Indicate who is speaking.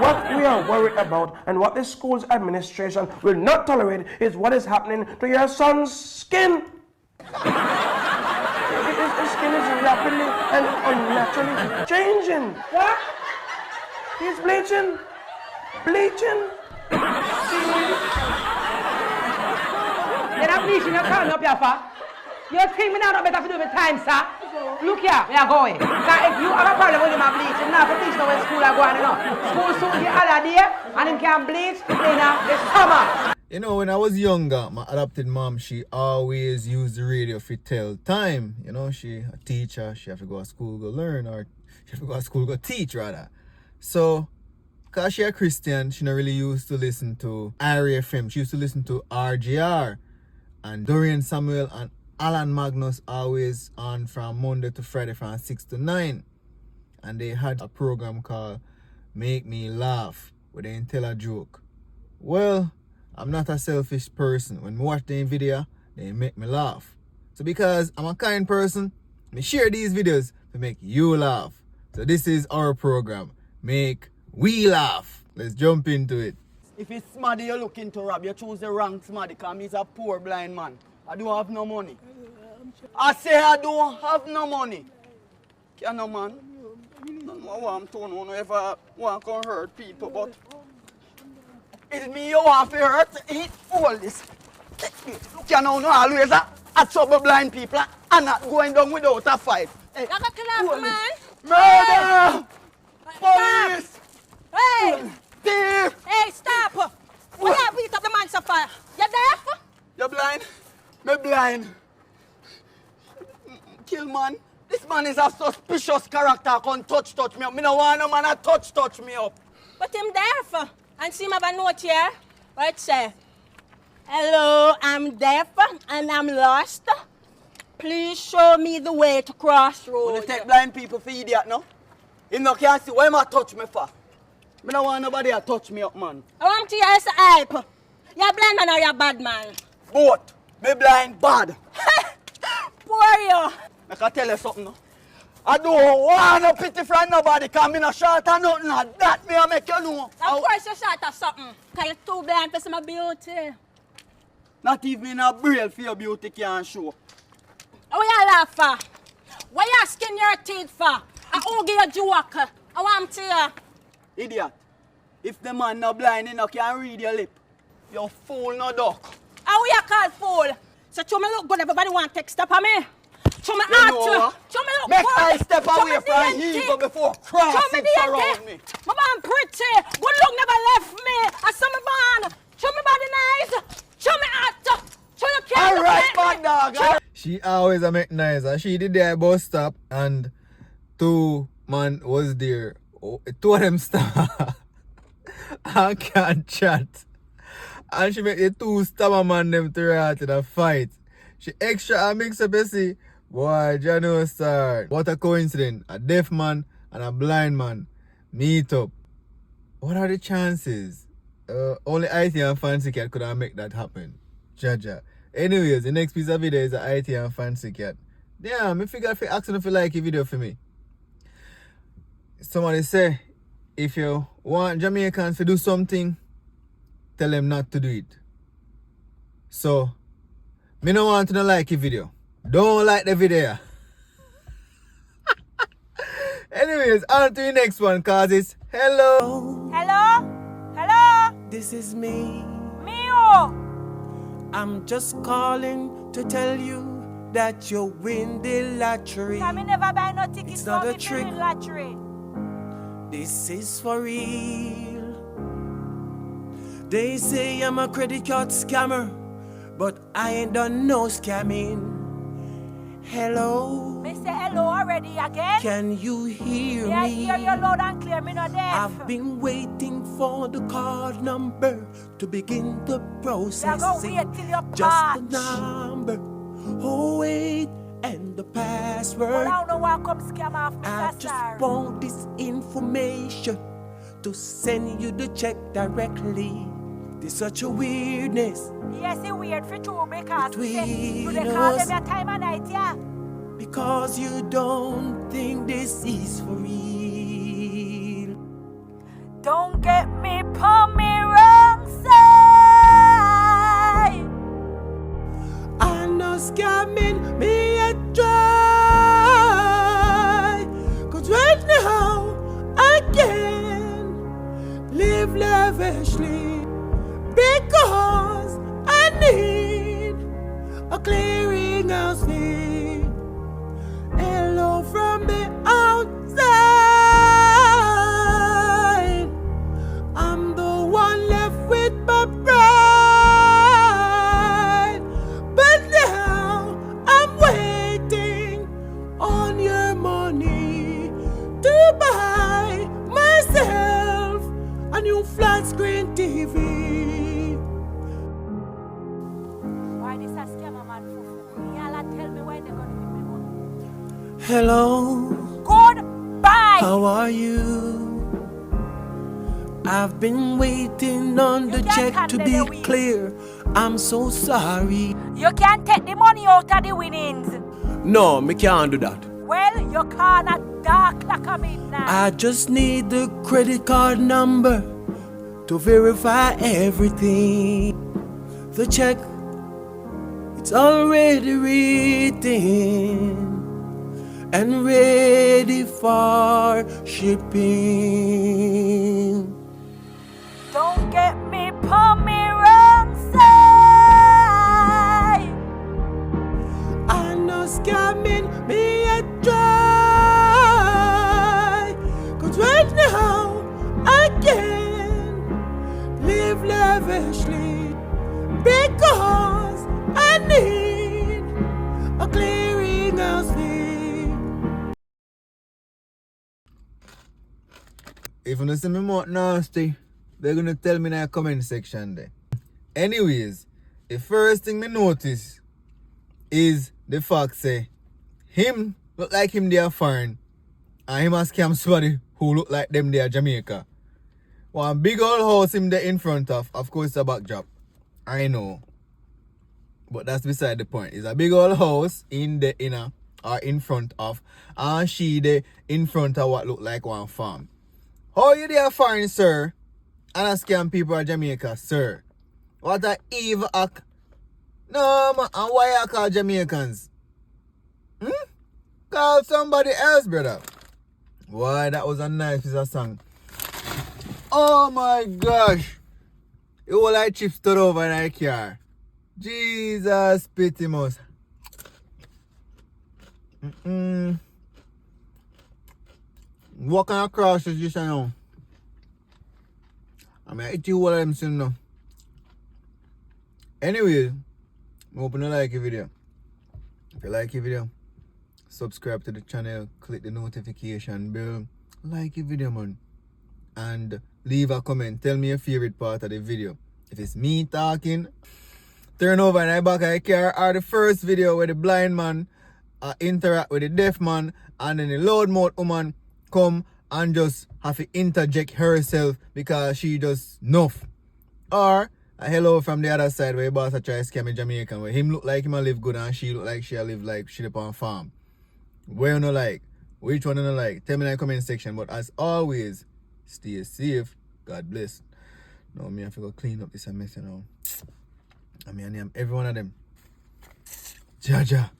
Speaker 1: What we are worried about and what the school's administration will not tolerate is what is happening to your son's skin. His skin is rapidly and unnaturally changing. What? He's bleaching. Bleaching.
Speaker 2: You're not bleaching, you're calling up your fa. You think me now not better to do with time, sir? Look here, we are going. Because if you have a problem with him bleaching, now for bleach now when school are going, you know. School soon get holiday and him can bleach in the summer.
Speaker 3: You know, when I was younger, my adopted mom, she always used the radio to tell time. You know, she a teacher, she have to go to school, go learn, or she have to go to school, go teach, rather. So, because she a Christian, she not really used to listen to Area FM. She used to listen to RGR. And Dorian Samuel and Alan Magnus always on from Monday to Friday from 6 to 9. And they had a program called Make Me Laugh, where they tell a joke. Well, I'm not a selfish person. When I watch the video, they make me laugh. So because I'm a kind person, I share these videos to make you laugh. So this is our program, Make We Laugh. Let's jump into it.
Speaker 4: If it's Smaddy you're looking to rob, you choose the wrong Smaddy because he's a poor blind man. I don't have no money. I say I don't have no money. Can no man? I want to know if I want to hurt people, but it's me you want to hurt, eat all this. Look, you know, always a trouble blind people and not going down without a fight. Hey,
Speaker 5: you got to kill him, man.
Speaker 4: Murder! Police!
Speaker 5: Hey!
Speaker 4: Thief!
Speaker 5: Hey, stop! Why you beat up the man so far? You deaf?
Speaker 4: You blind? Me blind. Kill man. This man is a suspicious character. Come touch me up. Me no want no man to touch me up.
Speaker 5: But him deaf. And see me have a note here. Where it say, hello, I'm deaf and I'm lost. Please show me the way to crossroads.
Speaker 4: You take blind people for idiot, no? Him no can see. Why am I touch me for? Me no want nobody to touch me up, man.
Speaker 5: I want to hear your hype. You're blind man or you're bad man?
Speaker 4: Both. Me blind bad.
Speaker 5: Poor you.
Speaker 4: I can tell you something, no? I don't want no pity from nobody because me no short or nothing. That me I make you know.
Speaker 5: Of course you're short or something. Because you're too blind for some beauty.
Speaker 4: Not even a braille for your beauty can show.
Speaker 5: What you laugh for? Why you skin your teeth for? I won't give you a joke. I want to hear.
Speaker 4: Idiot. If the man no blind, he no can read your lip. You fool no duck.
Speaker 5: How you call fool? So show me look good, everybody want to take step on me. Show me
Speaker 4: You
Speaker 5: out.
Speaker 4: know,
Speaker 5: Show me look
Speaker 4: make
Speaker 5: good.
Speaker 4: I step
Speaker 5: Show
Speaker 4: away
Speaker 5: me
Speaker 4: from
Speaker 5: the
Speaker 4: evil
Speaker 5: antique.
Speaker 4: before
Speaker 5: Show
Speaker 4: cross
Speaker 5: me
Speaker 4: it
Speaker 5: the
Speaker 4: around me.
Speaker 5: My man pretty. Good look never left me. I saw me born. Show me body nice. Show me out. Show you can't
Speaker 4: All right, bad dog.
Speaker 3: She always a make nice, and she did there bus stop, and two man was there. Oh, two of them stop. I can't chat. And she make the two stabber man them to out in a fight. She extra and mix up, you see. Boy, Jano start. What a coincidence. A deaf man and a blind man meet up. What are the chances? Only IT and Fancy Cat could have make that happen. Jaja. Anyways, the next piece of video is a IT and Fancy Cat. Damn, I figure if you ask if you like a video for me. Somebody say, if you want Jamaicans to do something, tell them not to do it. So, me no want to not like a video. Don't like the video. Anyways, on to the next one, cause it's hello.
Speaker 5: Hello? Hello?
Speaker 6: This is me.
Speaker 5: Mio.
Speaker 6: I'm just calling to tell you that you win the lottery.
Speaker 5: I never buy no tickets.
Speaker 6: It's not a trick.
Speaker 5: Lottery.
Speaker 6: This is for real. They say I'm a credit card scammer, but I ain't done no scamming. Hello?
Speaker 5: Me say hello already again.
Speaker 6: Can you hear me?
Speaker 5: Yeah, I hear you loud and clear. Me not deaf.
Speaker 6: I've been waiting for the card number to begin the processing.
Speaker 5: Go wait till you
Speaker 6: Just the number. Oh wait, and the password.
Speaker 5: Well, I don't know why come scam off me.
Speaker 6: I just want this information to send you the check directly. There's such a weirdness.
Speaker 5: Yes, it's weird for two because
Speaker 6: between
Speaker 5: they call
Speaker 6: us.
Speaker 5: them your time of night, yeah.
Speaker 6: Because you don't think this is for real.
Speaker 5: Don't
Speaker 7: Don't get me on me wrong side.
Speaker 6: I know scamming me a try. Cause right now I can live lavishly because I need a clearing house fee. Hello from the outside. I'm the one left with my pride. But now I'm waiting on your money to buy myself a new flat screen TV.
Speaker 7: Why this a scammer man for? Y'all tell me why they gonna give me money.
Speaker 6: Hello,
Speaker 7: Goodbye.
Speaker 6: how are you? I've been waiting on the
Speaker 7: You can't
Speaker 6: check to
Speaker 7: handle
Speaker 6: be
Speaker 7: the wheel.
Speaker 6: clear. I'm so sorry.
Speaker 7: You can't take the money out of the winnings.
Speaker 6: No, me can't do that.
Speaker 7: Well, you can't dark like a midnight.
Speaker 6: I just need the credit card number to verify everything. The check, it's already written and ready for shipping.
Speaker 7: Don't get me on me wrong side.
Speaker 6: I know scamming me a try. Cause right now I can live lavishly because I need a clearing house fee.
Speaker 3: If you see me more nasty, they're gonna tell me in the comment section there. Anyways, the first thing me notice is the fact say him look like him there foreign and him a scam somebody who look like them there Jamaica. One big old house him there in front of course a backdrop. I know. But that's beside the point. It's a big old house in the inner or in front of and she there in front of what look like one farm. How you there foreign, sir? And a scam people of Jamaica, sir. What a evil act. No man, and why you call Jamaicans? Call somebody else, brother. Why, that was a nice piece of song. Oh my gosh. It was like chips stood over in our car. Jesus pity most. Walking across is just now. I mean, I eat you all of them soon now. Anyway, I hope you like the video. If you like the video, subscribe to the channel, click the notification bell, like the video, man. And leave a comment. Tell me your favorite part of the video. If it's me talking, turn over and I back of the car, or the first video where the blind man interact with the deaf man, and then the loudmouth woman come and just have to interject herself because she just nuff. Or a hello from the other side where the boss a try to scam a Jamaican where him look like him a live good and she look like she a live like she upon farm. Where you no like? Which one you no like? Tell me in the comment section. But as always, stay safe. God bless. Now me have to go clean up this mess now. I mean, I name every one of them. Jaja.